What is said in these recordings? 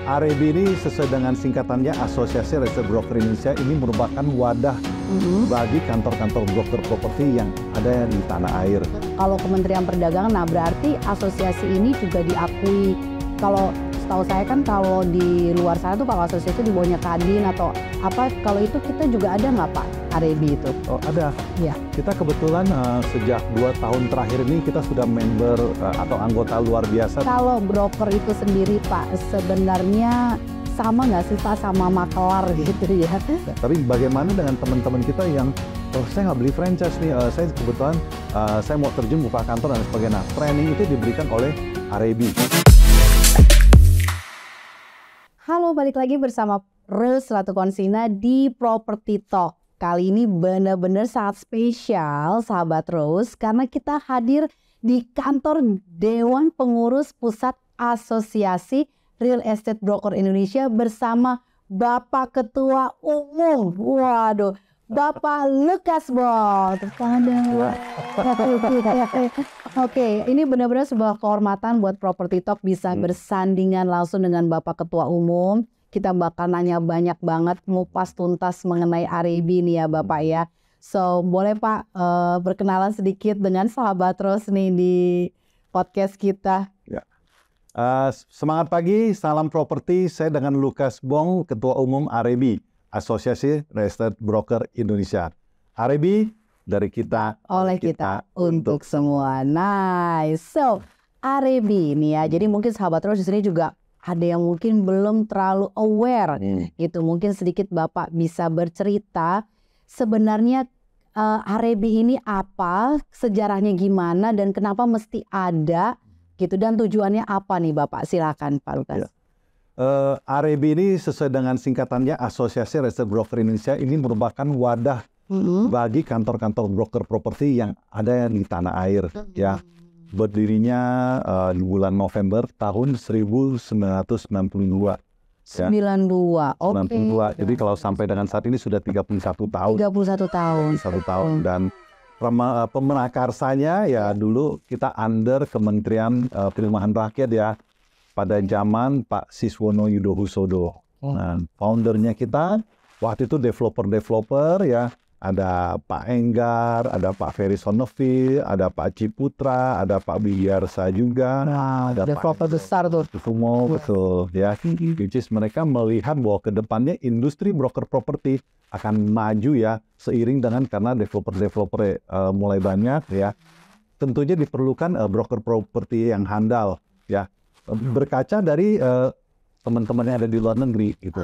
AREB ini sesuai dengan singkatannya Asosiasi Real Estate Broker Indonesia, ini merupakan wadah bagi kantor-kantor broker properti yang ada di tanah air. Kalau Kementerian Perdagangan, nah berarti asosiasi ini juga diakui. Kalau setahu saya kan kalau di luar sana tuh kalau asosiasi itu di bawahnya Kadin atau apa, kalau itu kita juga ada nggak Pak AREB itu? Oh ada. Ya. Kita kebetulan sejak 2 tahun terakhir ini kita sudah member atau anggota luar biasa. Kalau broker itu sendiri Pak, sebenarnya sama nggak sih Pak sama makelar gitu ya? Tapi bagaimana dengan teman-teman kita yang saya nggak beli franchise nih, saya kebetulan saya mau terjun buka kantor dan sebagainya. Nah, training itu diberikan oleh AREB. Halo, balik lagi bersama Rus Ratu Konsina di Property Talk. Kali ini benar-benar sangat spesial sahabat Rus karena kita hadir di kantor Dewan Pengurus Pusat Asosiasi Real Estate Broker Indonesia bersama Bapak Ketua Umum. Waduh, Bapak Lukas Bong. Oke, ini benar-benar sebuah kehormatan buat Property Talk bisa bersandingan langsung dengan Bapak Ketua Umum. Kita bakal nanya banyak banget, ngupas tuntas mengenai AREB nih ya Bapak ya. So, boleh Pak berkenalan sedikit dengan sahabat Rus nih di podcast kita. Ya. Semangat pagi, salam properti. Saya dengan Lukas Bong, Ketua Umum AREB, Asosiasi Real Estate Broker Indonesia. AREB dari kita, oleh kita, untuk semua. Nice. So, AREB ini ya, jadi mungkin sahabat Rus di sini juga ada yang mungkin belum terlalu aware. Gitu, mungkin sedikit Bapak bisa bercerita sebenarnya AREB ini apa, sejarahnya gimana, dan kenapa mesti ada gitu, dan tujuannya apa nih Bapak? Silakan Pak Lukas. Ya. AREB ini sesuai dengan singkatannya Asosiasi Real Estate Broker Indonesia, ini merupakan wadah bagi kantor-kantor broker properti yang ada di tanah air. Ya, berdirinya di bulan November tahun 1992. Ya. 92, oke. 92. Jadi kalau sampai dengan saat ini sudah 31 tahun. 31 tahun. 1 tahun. Dan pemerakarsanya ya dulu kita under Kementerian Perumahan Rakyat ya. Pada zaman Pak Siswono Yudhohusodo. Nah, foundernya kita waktu itu developer ya. Ada Pak Enggar, ada Pak Ferry Sonovi, ada Pak Ciputra, ada Pak Bigyarsa juga. Nah, ada developer besar tuh. Semua betul ya. Which is mereka melihat bahwa ke depannya industri broker properti akan maju ya seiring dengan karena developer mulai banyak ya. Tentunya diperlukan broker properti yang handal ya. Berkaca dari teman-teman yang ada di luar negeri gitu.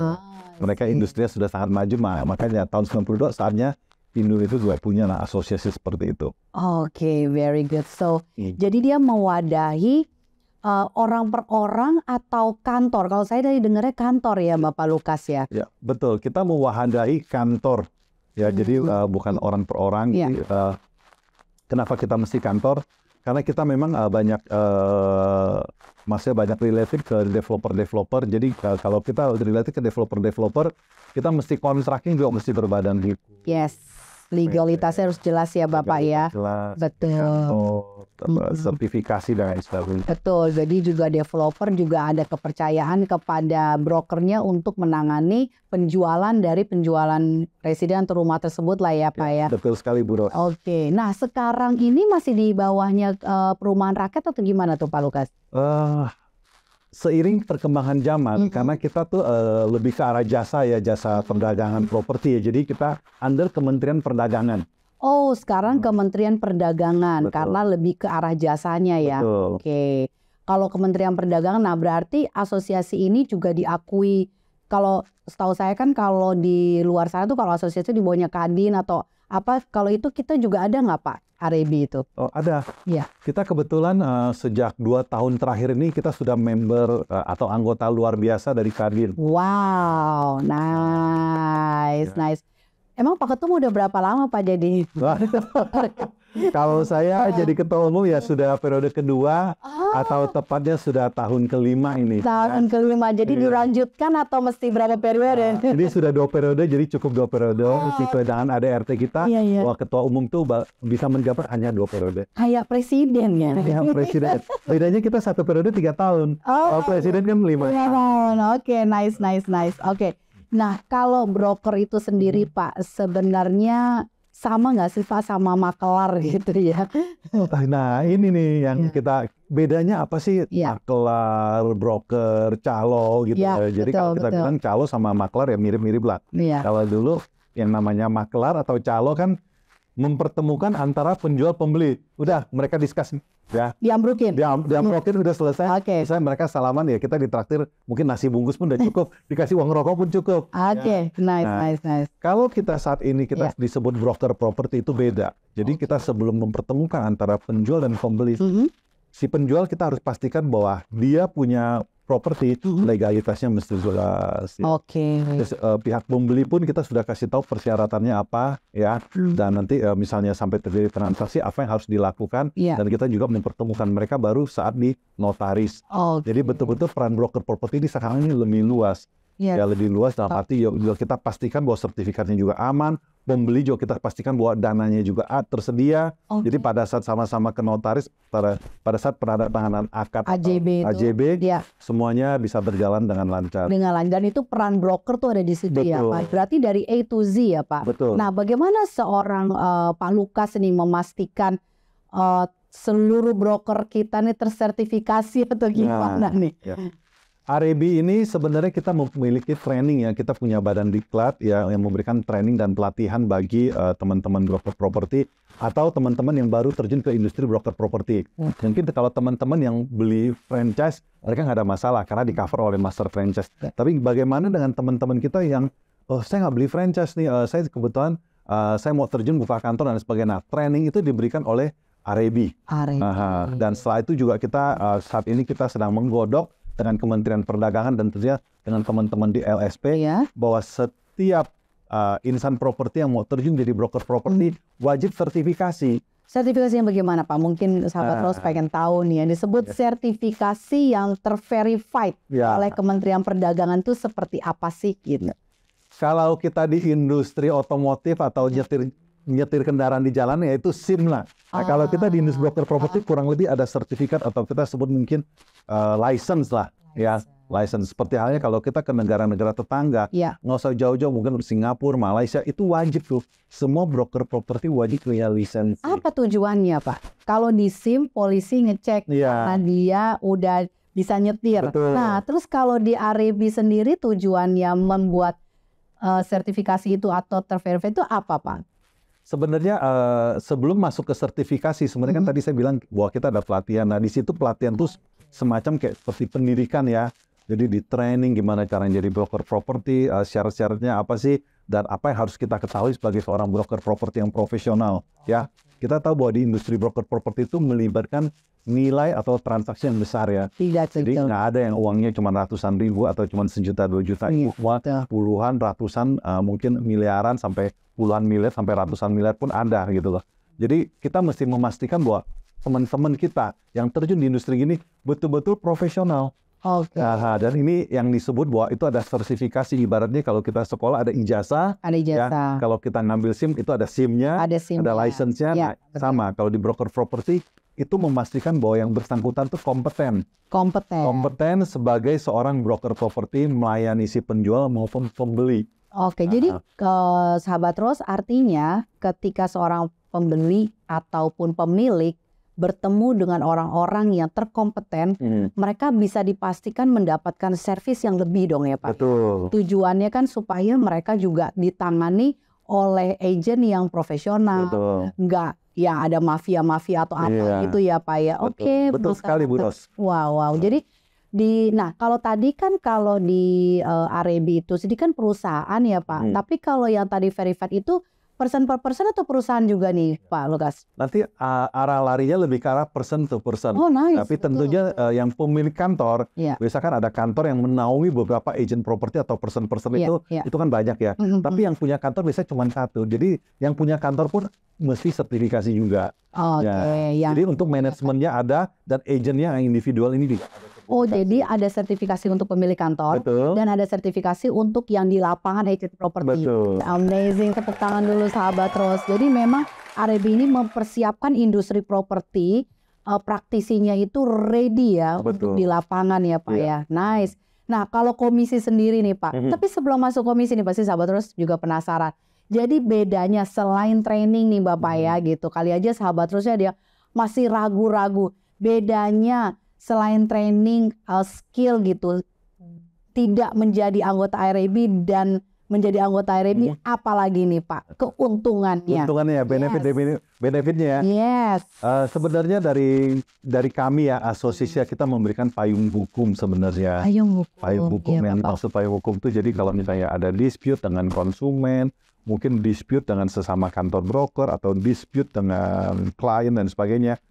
Mereka industrinya sudah sangat maju, makanya tahun 92 saatnya Indo itu juga punya asosiasi seperti itu. Oke, very good. So, jadi dia mewadahi orang per orang atau kantor. Kalau saya dari dengarnya kantor ya Bapak Lukas ya. Ya, betul. Kita mewadahi kantor. Ya, jadi bukan orang per orang. Ya. Jadi, kenapa kita mesti kantor? Karena kita memang masih banyak related ke developer. Jadi kalau kita related ke developer, kita mesti kontraknya juga mesti berbadan hukum. Yes, legalitasnya harus jelas ya Bapak ya. Jelas. Betul. Sertifikasi dan lain sebagainya. Betul. Jadi juga developer juga ada kepercayaan kepada brokernya untuk menangani penjualan residen atau rumah tersebut lah ya Pak ya. Betul sekali Bu Ros. Oke. Nah sekarang ini masih di bawahnya perumahan rakyat atau gimana tuh Pak Lukas? Seiring perkembangan zaman, karena kita tuh lebih ke arah jasa perdagangan properti ya. Jadi kita under Kementerian Perdagangan. Oh, sekarang Kementerian Perdagangan. Betul. Karena lebih ke arah jasanya ya. Betul. Oke. Kalau Kementerian Perdagangan, nah berarti asosiasi ini juga diakui. Kalau setahu saya kan kalau di luar sana tuh kalau asosiasi itu di bawahnya Kadin atau apa, kalau itu kita juga ada nggak Pak AREB itu? Oh ada. Ya. Kita kebetulan sejak 2 tahun terakhir ini kita sudah member atau anggota luar biasa dari Kadin. Wow, nice. Emang Pak Ketum udah berapa lama Pak jadi? Kalau saya jadi ketua umum ya sudah periode kedua atau tepatnya sudah tahun kelima ini. Tahun kelima, jadi dilanjutkan atau mesti berapa periode? Ini sudah 2 periode, jadi cukup 2 periode. Sesuai dengan ADRT kita, Iya. bahwa ketua umum tuh bisa menjabat hanya 2 periode. Kayak presiden ya? Ya, presiden. Bedanya kita 1 periode 3 tahun. Kalau presiden kan 5. Oke, nice. Oke. Nah, kalau broker itu sendiri Pak, sebenarnya sama nggak sih Pak sama makelar gitu ya? Nah, ini nih yang kita bedanya apa sih? Iya. Maklar, broker, calo gitu. Iya, Jadi kalau kita betul. bilang calo sama maklar ya mirip-mirip lah. Iya. Kalau dulu yang namanya maklar atau calo kan mempertemukan antara penjual pembeli. Udah mereka diskus ya. Diambrukin. Diamprokin udah selesai. Oke. Misalnya mereka salaman ya kita ditraktir mungkin nasi bungkus pun udah cukup, dikasih uang rokok pun cukup. Oke, nice. Kalau kita saat ini kita Iya. disebut broker properti itu beda. Jadi kita sebelum mempertemukan antara penjual dan pembeli, si penjual kita harus pastikan bahwa dia punya properti legalitasnya mesti jelas. Ya. Oke. Terus pihak pembeli pun kita sudah kasih tahu persyaratannya apa ya, dan nanti misalnya sampai terjadi transaksi apa yang harus dilakukan, Iya. dan kita juga mempertemukan mereka baru saat di notaris. Oke. Jadi betul-betul peran broker properti di sekarang ini lebih luas. Iya. Ya lebih luas dalam arti juga kita pastikan bahwa sertifikatnya juga aman, pembeli juga kita pastikan bahwa dananya juga tersedia. Oke. Jadi pada saat sama-sama ke notaris, pada saat penandatanganan akad atau AJB itu. AJB, Iya. semuanya bisa berjalan dengan lancar. Dengan lancar, dan itu peran broker tuh ada di situ ya Betul. Pak. Berarti dari A to Z ya Pak. Betul. Nah, bagaimana seorang Pak Lukas ini memastikan seluruh broker kita nih tersertifikasi atau gimana nih? Ya. REB ini sebenarnya kita memiliki training ya, kita punya badan diklat ya yang memberikan training dan pelatihan bagi teman-teman broker properti atau teman-teman yang baru terjun ke industri broker properti. Mungkin kalau teman-teman yang beli franchise, mereka nggak ada masalah karena di cover oleh master franchise. Tapi bagaimana dengan teman-teman kita yang, saya nggak beli franchise nih, saya kebetulan saya mau terjun buka kantor dan sebagainya. Nah, training itu diberikan oleh REB. Dan setelah itu juga kita saat ini kita sedang menggodok dengan Kementerian Perdagangan dan tentunya dengan teman-teman di LSP bahwa setiap insan properti yang mau terjun jadi broker properti wajib sertifikasi. Sertifikasi yang bagaimana Pak? Mungkin sahabat Rose pengen tahu nih, yang disebut sertifikasi yang terverified oleh Kementerian Perdagangan itu seperti apa sih gitu? Kalau kita di industri otomotif atau nyetir kendaraan di jalan ya itu SIM lah. Nah, kalau kita di industri broker properti kurang lebih ada sertifikat atau kita sebut mungkin license lah, ya license. Seperti halnya kalau kita ke negara-negara tetangga, nggak usah jauh-jauh, mungkin Singapura, Malaysia itu wajib tuh. Semua broker properti wajib punya lisensi. Apa tujuannya Pak? Kalau di SIM polisi ngecek karena dia udah bisa nyetir. Betul. Nah, terus kalau di REB sendiri tujuannya membuat sertifikasi itu atau terverifikasi itu apa Pak? Sebenarnya sebelum masuk ke sertifikasi, sebenarnya kan tadi saya bilang bahwa kita ada pelatihan. Nah di situ pelatihan tuh semacam kayak seperti pendidikan ya. Jadi di training gimana caranya jadi broker properti, syarat-syaratnya apa sih, dan apa yang harus kita ketahui sebagai seorang broker properti yang profesional. Ya, kita tahu bahwa di industri broker properti itu melibatkan nilai atau transaksi yang besar ya. Jadi nggak ada yang uangnya cuma ratusan ribu atau cuma 1 juta 2 juta. Puluhan, ratusan, mungkin miliaran sampai puluhan miliar sampai ratusan miliar pun ada gitu loh. Jadi kita mesti memastikan bahwa teman-teman kita yang terjun di industri ini betul-betul profesional. Dan ini yang disebut bahwa itu ada sertifikasi, ibaratnya kalau kita sekolah ada ijazah. Ya, kalau kita ngambil SIM itu ada SIM-nya, ada license-nya. Nah, sama kalau di broker property itu memastikan bahwa yang bersangkutan itu kompeten sebagai seorang broker properti melayani si penjual maupun pembeli. Jadi sahabat Rose, artinya ketika seorang pembeli ataupun pemilik bertemu dengan orang-orang yang terkompeten, mereka bisa dipastikan mendapatkan servis yang lebih dong ya Pak. Betul. Tujuannya kan supaya mereka juga ditangani oleh agen yang profesional, nggak ya ada mafia-mafia atau apa gitu ya Pak ya. Betul sekali Bu Ros. Wow. Jadi nah kalau tadi kan kalau di REB itu sendiri kan perusahaan ya Pak. Tapi kalau yang tadi verified itu person per person atau perusahaan juga nih Pak Lukas? Nanti arah larinya lebih ke arah person to person. Oh nice. Tapi tentunya yang pemilik kantor, misalkan ada kantor yang menaungi beberapa agent properti atau person-person itu kan banyak ya. Tapi yang punya kantor biasanya cuma satu. Jadi yang punya kantor pun mesti sertifikasi juga. Jadi untuk manajemennya ada dan agentnya yang individual ini juga. Jadi ada sertifikasi untuk pemilik kantor. Betul. Dan ada sertifikasi untuk yang di lapangan agent property. Betul. Amazing, tepuk tangan dulu sahabat Rose. Jadi memang REB ini mempersiapkan industri properti, praktisinya itu ready ya untuk di lapangan ya Pak ya. Nice. Nah kalau komisi sendiri nih Pak, tapi sebelum masuk komisi nih pasti sahabat Rose juga penasaran. Jadi bedanya selain training nih Bapak ya gitu, kali aja sahabat Rose dia masih ragu-ragu. Bedanya selain training skill gitu, tidak menjadi anggota REB dan menjadi anggota REB, apalagi nih Pak keuntungannya? Keuntungannya ya, benefitnya ya. Yes. Sebenarnya dari kami ya, asosiasi kita memberikan payung hukum sebenarnya. Payung hukum yang dimaksud payung hukum itu jadi kalau misalnya ada dispute dengan konsumen, mungkin dispute dengan sesama kantor broker atau dispute dengan klien dan sebagainya,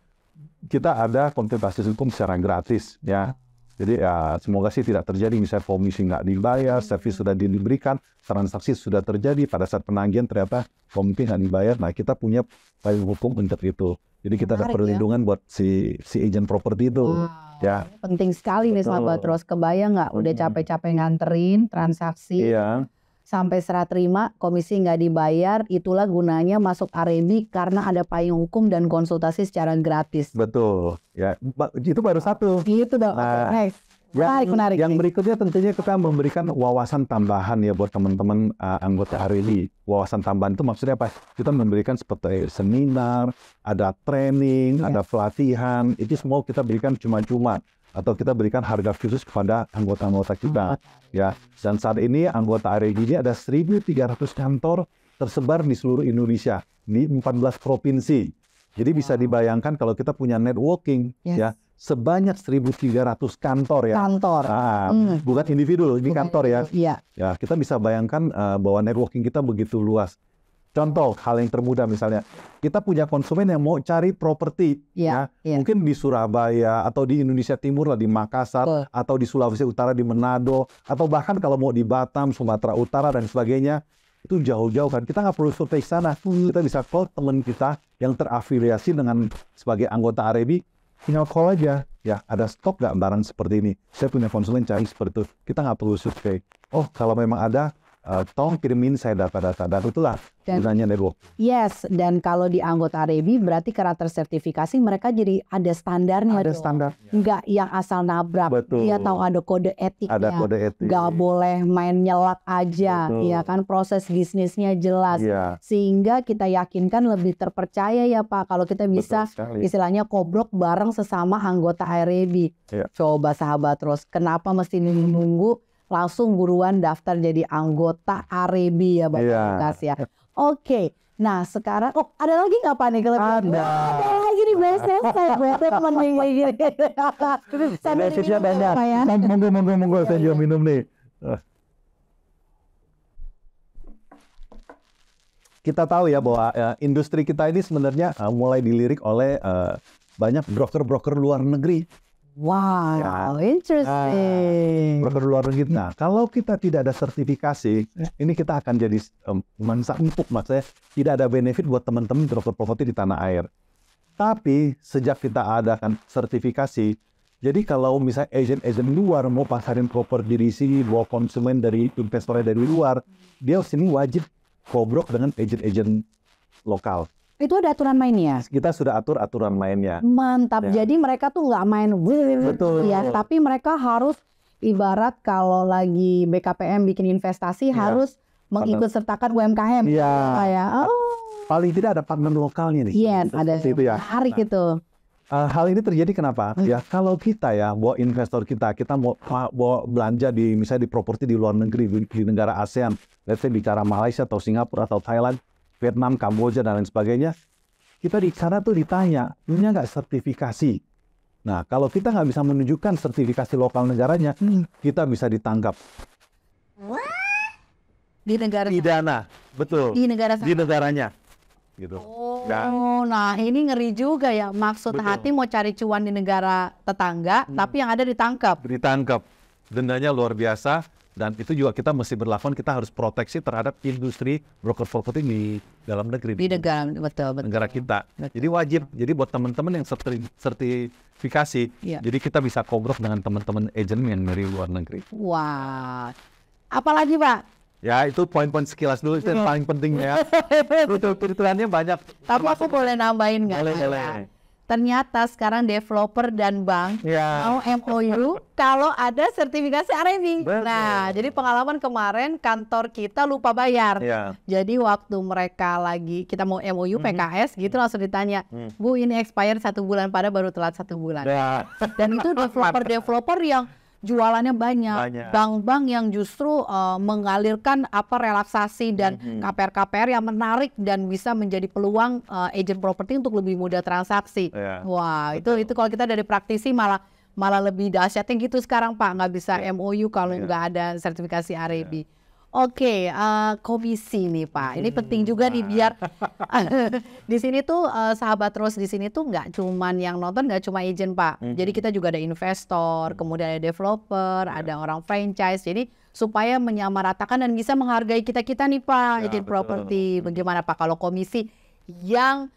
kita ada konsultasi hukum secara gratis ya. Jadi ya semoga sih tidak terjadi misalnya komisi nggak dibayar, servis sudah diberikan, transaksi sudah terjadi pada saat penagihan ternyata komisi nggak dibayar. Nah kita punya payung hukum untuk itu. Jadi kita ada perlindungan buat si agent properti itu. Ya. Penting sekali nih sahabat Rose, kebayang nggak udah capek-capek nganterin transaksi. Sampai serah terima, komisi nggak dibayar, itulah gunanya masuk REB karena ada payung hukum dan konsultasi secara gratis. Betul, ya itu baru satu. Gitu dong. Nah, menarik. Yang berikutnya tentunya kita memberikan wawasan tambahan ya buat teman-teman anggota REB. Wawasan tambahan itu maksudnya apa? Kita memberikan seperti seminar, ada training, ada pelatihan, itu semua kita berikan cuma-cuma. Atau kita berikan harga khusus kepada anggota-anggota kita. Ya, dan saat ini anggota REB ini ada 1.300 kantor tersebar di seluruh Indonesia di 14 provinsi. Jadi bisa dibayangkan kalau kita punya networking ya sebanyak 1.300 kantor ya. Bukan individu, ini kantor ya. Ya, kita bisa bayangkan bahwa networking kita begitu luas. Contoh hal yang termudah misalnya, kita punya konsumen yang mau cari properti, mungkin di Surabaya atau di Indonesia Timur lah, di Makassar atau di Sulawesi Utara, di Manado, atau bahkan kalau mau di Batam, Sumatera Utara dan sebagainya, itu jauh-jauh kan. Kita nggak perlu survei sana, kita bisa call teman kita yang terafiliasi dengan sebagai anggota REB, tinggal call aja, ya ada stok nggak barang seperti ini? Saya punya konsumen cari seperti itu, kita nggak perlu survei. Oh kalau memang ada, tolong kirimin saya data-data, dan itulah gunanya network. Yes, dan kalau di anggota REB berarti karena tersertifikasi mereka jadi ada standarnya. Ada standar. Nggak yang asal nabrak. Betul. Dia tahu ada kode etiknya. Ada kode etik. Nggak boleh main nyelak aja. Ya kan, proses bisnisnya jelas. Sehingga kita yakinkan lebih terpercaya ya Pak kalau kita bisa istilahnya kobrok bareng sesama anggota REB. Coba sahabat Rose, kenapa mesti nunggu? Langsung buruan daftar jadi anggota REB ya Bapak Lukas ya. Oke, nah sekarang ada lagi nggak Pak nih? Ada lagi nih biasanya saya teman nih kayak gini. Benefitnya banyak. Monggo saya juga minum nih. Kita tahu ya bahwa industri kita ini sebenarnya mulai dilirik oleh banyak broker-broker luar negeri. Wow, interesting. Broker luar negeri. Nah, kalau kita tidak ada sertifikasi, ini kita akan jadi empuk, maksudnya tidak ada benefit buat teman-teman broker properti di tanah air. Tapi sejak kita adakan sertifikasi, jadi kalau misalnya agent-agent luar mau pasarin properti di sini, bawa konsumen dari investornya dari luar, dia sini wajib kobrok dengan agent-agent lokal. Itu ada aturan mainnya. Kita sudah atur aturan mainnya. Mantap. Jadi mereka tuh nggak main ya, tapi mereka harus ibarat kalau lagi BKPM bikin investasi harus mengikut sertakan UMKM. Paling tidak ada partner lokalnya nih. Ada itu ya. Menarik itu. Hal ini terjadi kenapa? Ya kalau kita ya bawa investor kita mau bawa belanja di misalnya di properti di luar negeri di negara ASEAN, let's say bicara Malaysia atau Singapura atau Thailand, Vietnam, Kamboja, dan lain sebagainya, kita di sana tuh ditanya, punya nggak sertifikasi? Nah, kalau kita nggak bisa menunjukkan sertifikasi lokal negaranya, kita bisa ditangkap. Di negara pidana, betul. di negara Di negaranya, gitu. Oh, Ya. nah ini ngeri juga ya. Maksud Betul. hati mau cari cuan di negara tetangga, tapi yang ada ditangkap. Ditangkap, dendanya luar biasa, dan itu juga kita mesti berlakukan, kita harus proteksi terhadap industri broker properti di dalam negeri, Di negara, betul. negara kita. Betul. Jadi wajib, jadi buat teman-teman yang sertifikasi, Iya. jadi kita bisa kobrok dengan teman-teman agent yang dari luar negeri. Wah, apalagi Pak? Ya itu poin-poin sekilas dulu, itu yang paling penting ya. Perhitungannya banyak. Tapi aku boleh nambahin nggak? Boleh. Ternyata sekarang developer dan bank Ya. mau MOU kalau ada sertifikasi RMB. Betul. Nah, jadi pengalaman kemarin kantor kita lupa bayar. Ya. Jadi waktu mereka lagi kita mau MOU PKS gitu langsung ditanya, Bu ini expire 1 bulan, pada baru telat 1 bulan. Ya. Dan itu developer yang jualannya banyak. Banyak. Bank-bank yang justru mengalirkan relaksasi dan KPR-KPR yang menarik dan bisa menjadi peluang agent properti untuk lebih mudah transaksi. Ya. Wah, itu kalau kita dari praktisi malah lebih dahsyatnya gitu sekarang Pak, nggak bisa MOU kalau nggak ada sertifikasi REB. Oke, komisi nih Pak. Ini penting juga nih biar di sini tuh sahabat Rose di sini tuh nggak cuman yang nonton, nggak cuma agent Pak. Jadi kita juga ada investor, kemudian ada developer, ada orang franchise. Jadi supaya menyamaratakan dan bisa menghargai kita-kita nih Pak, agent betul. properti. Bagaimana Pak kalau komisi yang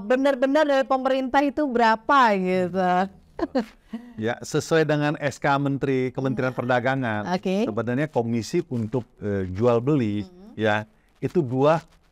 benar-benar dari pemerintah itu berapa gitu? Ya, sesuai dengan SK Menteri Kementerian Perdagangan. Oke. Sebenarnya komisi untuk jual beli ya itu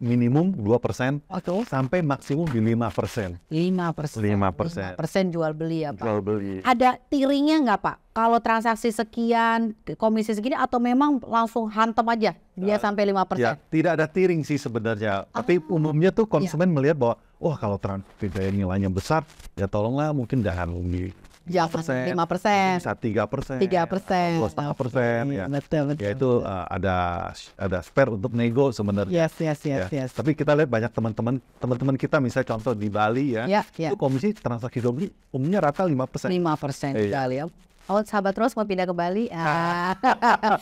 minimum 2% Oke. sampai maksimum di 5%. 5%. 5%. Jual beli ya Pak. Jual beli. Ada tiringnya nggak Pak? Kalau transaksi sekian, komisi segini, atau memang langsung hantem aja dia sampai 5%? Ya, tidak ada tiring sih sebenarnya. Tapi umumnya tuh konsumen melihat bahwa wah kalau transaksi nilainya besar, ya tolonglah mungkin jangan di Jangan 5%. bisa 3%, 3%. 2,5%, ya. Betul. Ya itu ada spare untuk nego sebenarnya. Yes. Ya. Tapi kita lihat banyak teman-teman kita, misalnya contoh di Bali ya, Ya. itu komisi transaksi jual beli umumnya rata 5%. 5% Iya. kali ya. Oh, sahabat Rose mau pindah ke Bali?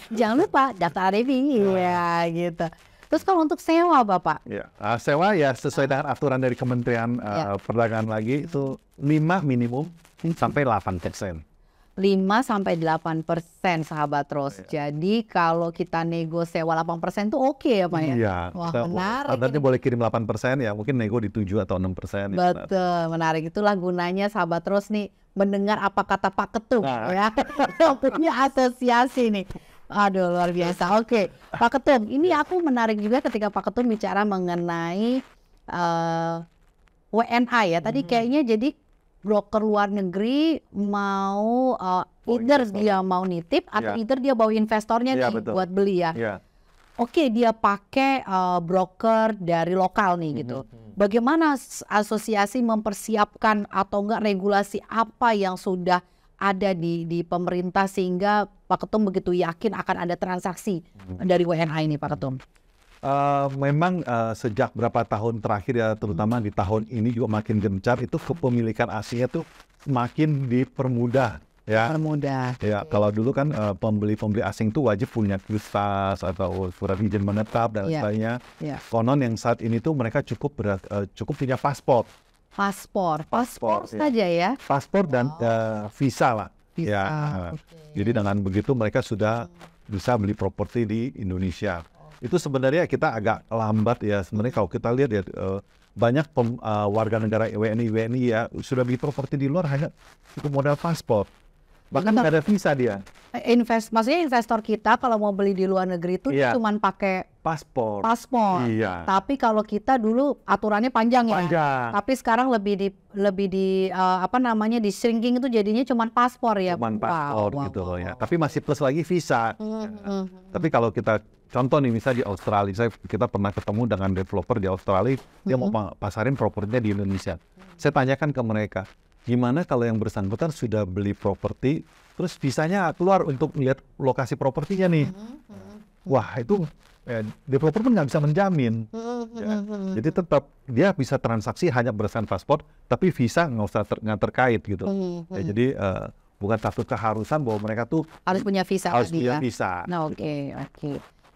Jangan lupa daftar REB. Iya, gitu. Terus kalau untuk sewa Bapak? Ya, sewa ya sesuai dengan aturan dari Kementerian Perdagangan lagi itu 5 minimum sampai 8%. 5-8% sahabat Rose. Jadi kalau kita nego sewa 8% tuh oke ya Pak ya? Iya. Wah, menarik. Standarnya boleh kirim 8% ya, mungkin nego di 7 atau 6%. Betul, menarik. Itulah gunanya sahabat Rose nih mendengar apa kata Pak Ketum ya. Yang punya asosiasi nih. Aduh, luar biasa. Oke, Pak Ketum, ini aku menarik juga ketika Pak Ketum bicara mengenai WNA ya. Tadi kayaknya jadi broker luar negeri mau either dia mau nitip atau either dia bawa investornya Iya, nih betul. buat beli ya. Iya. Oke, dia pakai broker dari lokal nih gitu. Bagaimana asosiasi mempersiapkan atau enggak regulasi apa yang sudah ada di pemerintah sehingga Pak Ketum begitu yakin akan ada transaksi dari WNA ini Pak Ketum? Memang sejak berapa tahun terakhir ya, terutama di tahun ini juga makin gencar, itu kepemilikan asingnya tuh makin dipermudah ya. Permudah. Ya, kalau dulu kan pembeli asing tuh wajib punya QSAS atau surat izin menetap dan sebagainya. Iya. Konon yang saat ini tuh mereka cukup punya paspor Paspor ya. saja ya. Paspor dan visa lah. Visa, Ya. oke. Jadi dengan begitu mereka sudah bisa beli properti di Indonesia. Itu sebenarnya kita agak lambat ya. Sebenarnya kalau kita lihat ya banyak warga negara WNI ya sudah beli properti di luar hanya cukup modal paspor. Bahkan nggak ada visa dia. Maksudnya investor kita kalau mau beli di luar negeri itu Iya. cuman pakai Paspor. Iya. Iya. Tapi kalau kita dulu aturannya panjang ya. Panjang. Tapi sekarang lebih di di shrinking itu jadinya cuman paspor ya. Cuman paspor Wow, gitu wow, loh ya. wow. Tapi masih plus lagi visa. Tapi kalau kita contoh nih misalnya di Australia, kita pernah ketemu dengan developer di Australia, dia mau pasarin propertinya di Indonesia. Saya tanyakan ke mereka, gimana kalau yang bersangkutan sudah beli properti, terus visanya keluar untuk lihat lokasi propertinya nih. Wah itu developer pun nggak bisa menjamin. Ya. Jadi tetap dia bisa transaksi hanya berdasarkan paspor, tapi visa nggak terkait gitu. Ya, jadi bukan satu keharusan bahwa mereka tuh Harus punya visa harus tadi punya ya. visa. Nah, oke.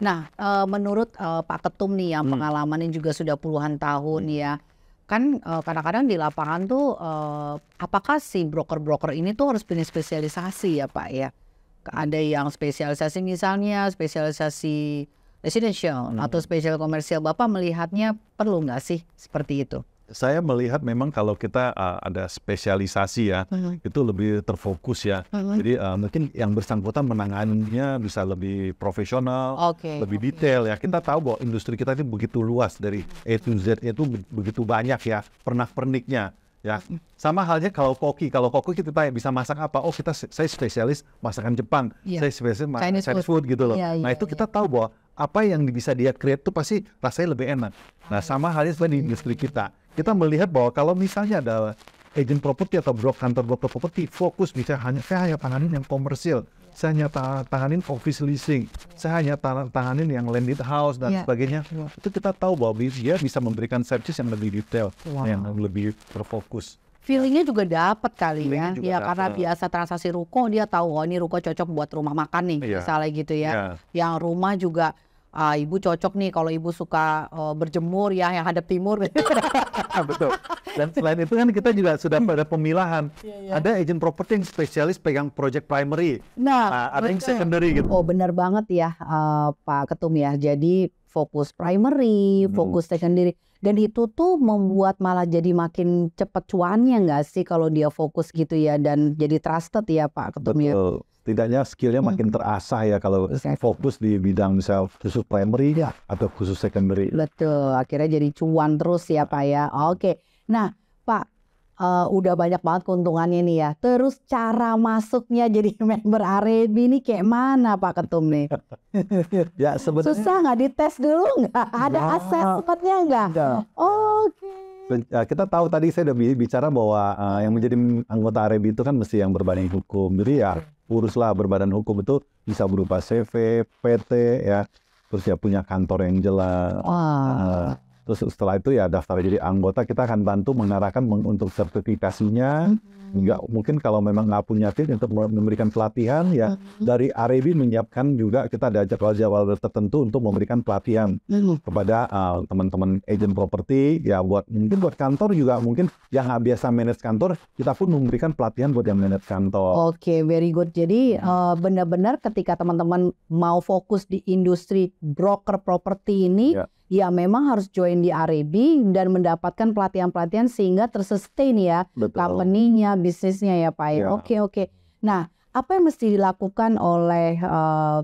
Nah, menurut Pak Ketum nih yang pengalamannya juga sudah puluhan tahun ya, kan kadang-kadang di lapangan tuh apakah si broker-broker ini tuh harus punya spesialisasi ya Pak ya? Ada yang spesialisasi misalnya spesialisasi residential atau spesial komersial. Bapak melihatnya perlu nggak sih seperti itu? Saya melihat memang kalau kita ada spesialisasi ya, itu lebih terfokus ya. Jadi mungkin yang bersangkutan menanganinya bisa lebih profesional, lebih detail ya. Kita tahu bahwa industri kita ini begitu luas, dari A to Z itu begitu banyak ya, pernak-perniknya. Ya, sama halnya kalau koki kita tanya bisa masak apa? Oh saya spesialis masakan Jepang, saya spesialis Chinese food gitu loh. Nah itu kita tahu bahwa apa yang bisa dia create itu pasti rasanya lebih enak. Nah sama halnya sebenarnya di industri kita melihat bahwa kalau misalnya ada agent property atau kantor broker property fokus bisa saya hanya tanganin yang komersil, saya hanya tanganin office leasing, saya hanya tanganin yang landed house dan sebagainya. Itu kita tahu bahwa dia bisa memberikan service yang lebih detail, yang lebih terfokus. Feelingnya juga dapat kali ya, ya karena biasa transaksi ruko dia tahu oh ini ruko cocok buat rumah makan nih, misalnya gitu ya. Yang rumah juga ibu cocok nih kalau ibu suka berjemur ya yang hadap timur. Betul. Dan selain itu kan kita juga sudah pada pemilahan. Ada agent property yang spesialis pegang project primary. Nah ada yang secondary gitu. Oh benar banget ya Pak Ketum ya. Jadi fokus primary, fokus secondary. Dan itu tuh membuat malah jadi makin cepat cuannya nggak sih kalau dia fokus gitu ya. Dan jadi trusted ya Pak Ketum ya. Betul. Setidaknya skillnya makin terasah ya kalau fokus di bidang misal khusus primary atau khusus secondary. Betul, akhirnya jadi cuan terus ya Pak ya. Oke, nah Pak udah banyak banget keuntungannya nih ya. Terus cara masuknya jadi member Arebi ini kayak mana Pak Ketum nih? Ya sebenarnya susah nggak dites dulu nggak? Ada assessmentnya nggak? Oke. Kita tahu tadi saya udah bicara bahwa yang menjadi anggota Arebi itu kan mesti yang berbadan hukum. Jadi ya uruslah berbadan hukum itu bisa berupa CV, PT ya, terus ya punya kantor yang jelas. Terus setelah itu ya daftar jadi anggota, kita akan bantu mengarahkan untuk sertifikasinya. Nggak mungkin kalau memang nggak punya fit untuk memberikan pelatihan ya dari Arebi menyiapkan juga kita ada jadwal-jadwal tertentu untuk memberikan pelatihan kepada teman-teman agent property ya mungkin buat kantor juga mungkin yang nggak biasa manage kantor kita pun memberikan pelatihan buat yang manage kantor. Oke, very good. Jadi benar-benar ketika teman-teman mau fokus di industri broker properti ini ya memang harus join di Arebi dan mendapatkan pelatihan-pelatihan sehingga tersustain ya company-nya, bisnisnya ya Pak ya. Oke. Nah, apa yang mesti dilakukan oleh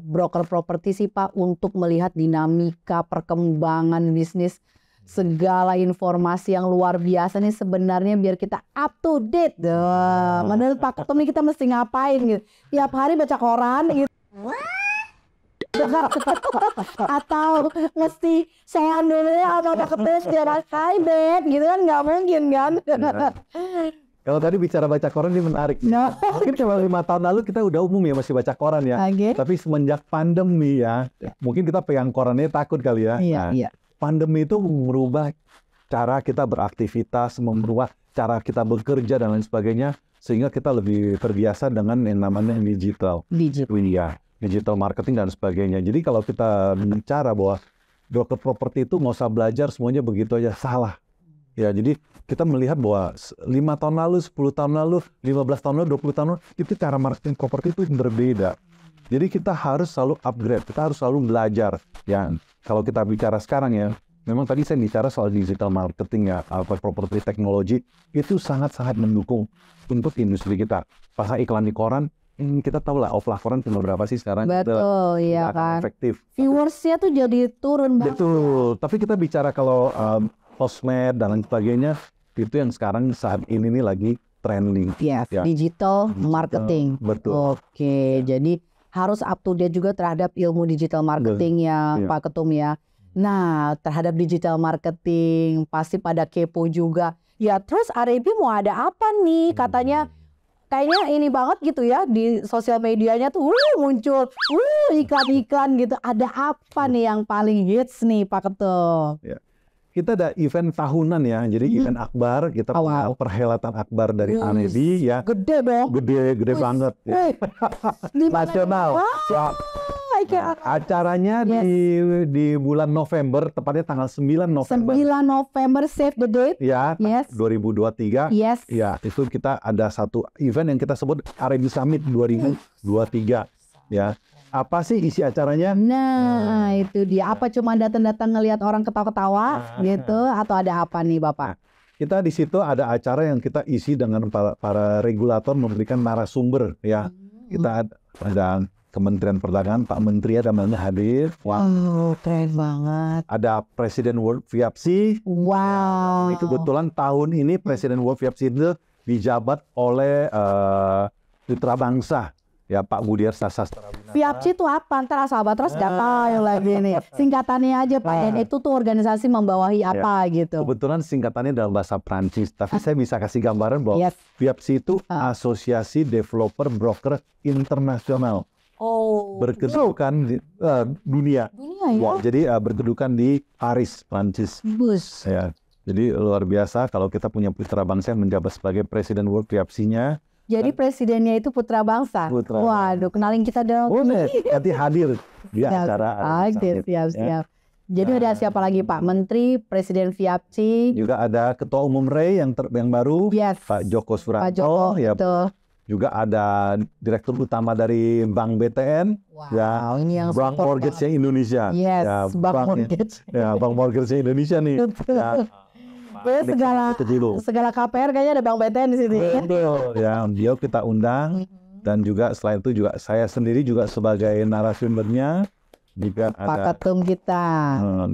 broker properti sih Pak untuk melihat dinamika perkembangan bisnis, segala informasi yang luar biasa nih sebenarnya biar kita up to date. Menurut Pak Ketum nih kita mesti ngapain gitu? Tiap hari baca koran gitu. Atau mesti saya dulu ya atau ketes jarak hai beb gitu kan nggak mungkin kan. Kalau tadi bicara baca koran ini menarik. Mungkin kalau 5 tahun lalu kita udah umum ya masih baca koran ya. Tapi semenjak pandemi ya mungkin kita pegang korannya takut kali ya. Pandemi itu merubah cara kita beraktivitas, merubah cara kita bekerja dan lain sebagainya sehingga kita lebih terbiasa dengan yang namanya digital. Digital marketing dan sebagainya. Jadi kalau kita bicara bahwa broker properti itu nggak usah belajar semuanya begitu aja, salah. Ya, jadi kita melihat bahwa 5 tahun lalu, 10 tahun lalu, 15 tahun lalu, 20 tahun lalu, itu cara marketing properti itu berbeda. Jadi kita harus selalu upgrade, kita harus selalu belajar. Ya, kalau kita bicara sekarang ya, memang tadi saya bicara soal digital marketing ya, property teknologi, itu sangat-sangat mendukung untuk industri kita. Pasang iklan di koran, kita tahu lah offline koran cuma berapa sih sekarang. Betul, iya kan. Efektif. Viewersnya tuh jadi turun banget. Betul, tapi kita bicara kalau sosmed dan lain sebagainya, itu yang sekarang saat ini nih lagi trending. Digital marketing. Betul. Oke, jadi harus up to date juga terhadap ilmu digital marketingnya Pak Ketum ya. Nah, terhadap digital marketing pasti pada kepo juga. Ya, terus Arebi mau ada apa nih? Katanya kayaknya ini banget gitu ya di sosial medianya tuh muncul iklan-iklan gitu. Ada apa nih yang paling hits nih Pak Ketum? Kita ada event tahunan ya, jadi event akbar, kita punya perhelatan akbar dari Arebi ya. Gede dong. Gede banget. Nasional. Acaranya di bulan November, tepatnya tanggal 9 November. 9 November, save the date. Ya, Yes. 2023. Yes. Ya, itu kita ada satu event yang kita sebut R&B Summit 2023. Ya, apa sih isi acaranya? Nah, itu dia. Apa cuma datang-datang ngelihat orang ketawa-ketawa gitu, atau ada apa nih Bapak? Kita di situ ada acara yang kita isi dengan para regulator memberikan narasumber ya. Kita ada Kementerian Perdagangan, Pak Menteri ada hadir. Wow, keren banget. Ada Presiden World FIAPSI. Wow. Kebetulan tahun ini Presiden World FIAPSI itu dijabat oleh Putra Bangsa. Ya, Pak Budiar Sastra-Winata. FIAPSI itu apa? Ntar sahabat terus nggak tahu lagi nih. Singkatannya aja Pak. Dan itu tuh organisasi membawahi apa gitu. Kebetulan singkatannya dalam bahasa Prancis. Tapi saya bisa kasih gambaran bahwa FIAPSI itu Asosiasi Developer Broker Internasional. Oh. Berkedudukan di dunia. Dunia ya. Jadi berkedudukan di Paris, Prancis. Bus. Ya. Jadi luar biasa kalau kita punya putra bangsa yang menjabat sebagai Presiden World FIAPSI-nya. Jadi presidennya itu putra bangsa. Waduh, kenalin kita dong. Boleh, nanti hadir di acara. Siap. Jadi ada siapa lagi Pak? Menteri, Presiden FIAPSI. Juga ada Ketua Umum REI yang baru, Pak Joko Suranto. Pak Joko, ya. betul. Juga ada Direktur Utama dari Bank BTN. Wow, ya. ini yang Bank Mortgage Indonesia. Yes, ya, Bank Mortgage. Ya, Bank Mortgage Indonesia nih. Ya. Segala KPR kayaknya ada Bank BTN di sini. Betul. Ya, dia kita undang dan juga selain itu juga saya sendiri juga sebagai narasumbernya juga Pak ada Ketum kita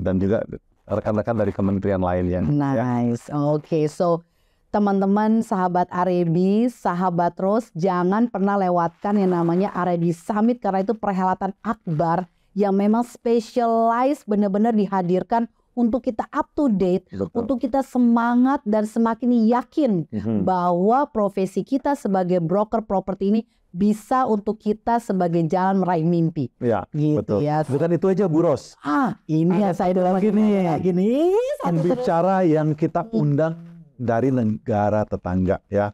dan juga rekan-rekan dari kementerian lain yang nice. Oke, so teman-teman sahabat R&B, sahabat Rose, jangan pernah lewatkan yang namanya R&B Summit karena itu perhelatan akbar yang memang specialized benar-benar dihadirkan untuk kita up to date, untuk kita semangat dan semakin yakin bahwa profesi kita sebagai broker properti ini bisa untuk kita sebagai jalan meraih mimpi. Ya, gitu, betul. Ya. Bukan itu aja Bu Ros. Ini yang saya dalam gini. Bicara yang kita undang dari negara tetangga ya.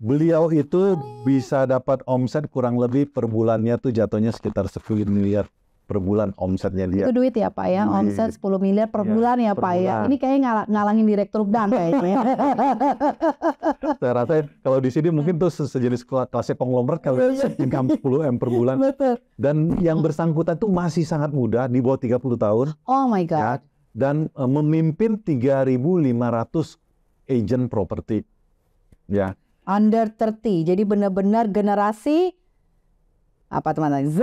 Beliau itu bisa dapat omset kurang lebih per bulannya tuh jatuhnya sekitar 10 miliar per bulan omsetnya dia. Itu duit ya Pak ya, omset 10 miliar per bulan ya Pak ya. Ini kayaknya ngalangin Direktur Bank kayaknya. Saya rasa kalau di sini mungkin tuh sejenis kelasnya konglomerat kalau income 10 M per bulan. Betul. Dan yang bersangkutan tuh masih sangat muda, di bawah 30 tahun. Oh my God. Ya, dan memimpin 3.500 agent properti. Ya. Under 30, jadi benar-benar generasi apa teman-teman? Z.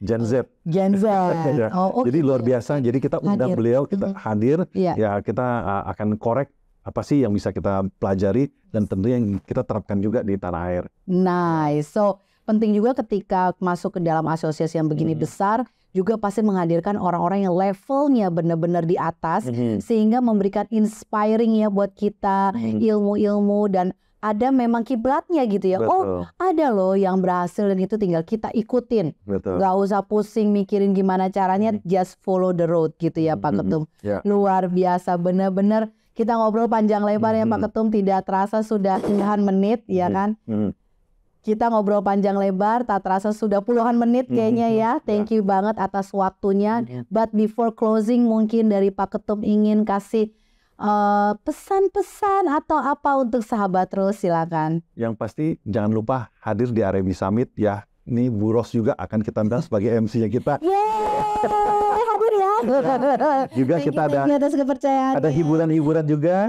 Gen Z. Gen Z. Ya. Jadi luar biasa. Jadi kita undang beliau, kita hadir, ya kita akan korek apa sih yang bisa kita pelajari dan tentu yang kita terapkan juga di tanah air. Nice. So penting juga ketika masuk ke dalam asosiasi yang begini besar, juga pasti menghadirkan orang-orang yang levelnya benar-benar di atas, sehingga memberikan inspiring ya buat kita, ilmu-ilmu dan ada memang kiblatnya gitu ya. Betul. Oh ada loh yang berhasil dan itu tinggal kita ikutin. Betul. Gak usah pusing mikirin gimana caranya, just follow the road gitu ya Pak Ketum. Luar biasa, benar-benar kita ngobrol panjang lebar ya Pak Ketum, tidak terasa sudah puluhan menit ya kan. Kita ngobrol panjang lebar, tak terasa sudah puluhan menit kayaknya ya. Thank you banget atas waktunya. But before closing mungkin dari Pak Ketum ingin kasih pesan-pesan atau apa untuk sahabat Rose, silakan. Yang pasti jangan lupa hadir di R&B Summit ya. Ini Bu Ros juga akan kita undang sebagai MC-nya kita. Hadir ya. Juga kita ada hiburan-hiburan juga.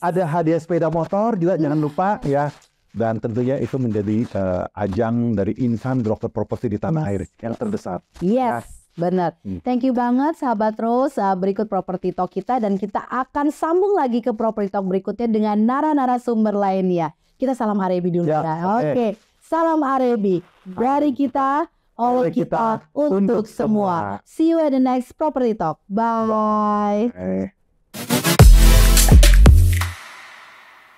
Ada hadiah sepeda motor juga jangan lupa ya. Dan tentunya itu menjadi ajang dari income broker properti di tanah air yang terbesar. Benar. Thank you banget sahabat Rose. Berikut Property Talk kita dan kita akan sambung lagi ke Property Talk berikutnya dengan narasumber lainnya. Kita salam R&B dulu ya. Oke. Salam R&B dari kita, oleh kita, untuk semua. See you at the next Property Talk. Bye.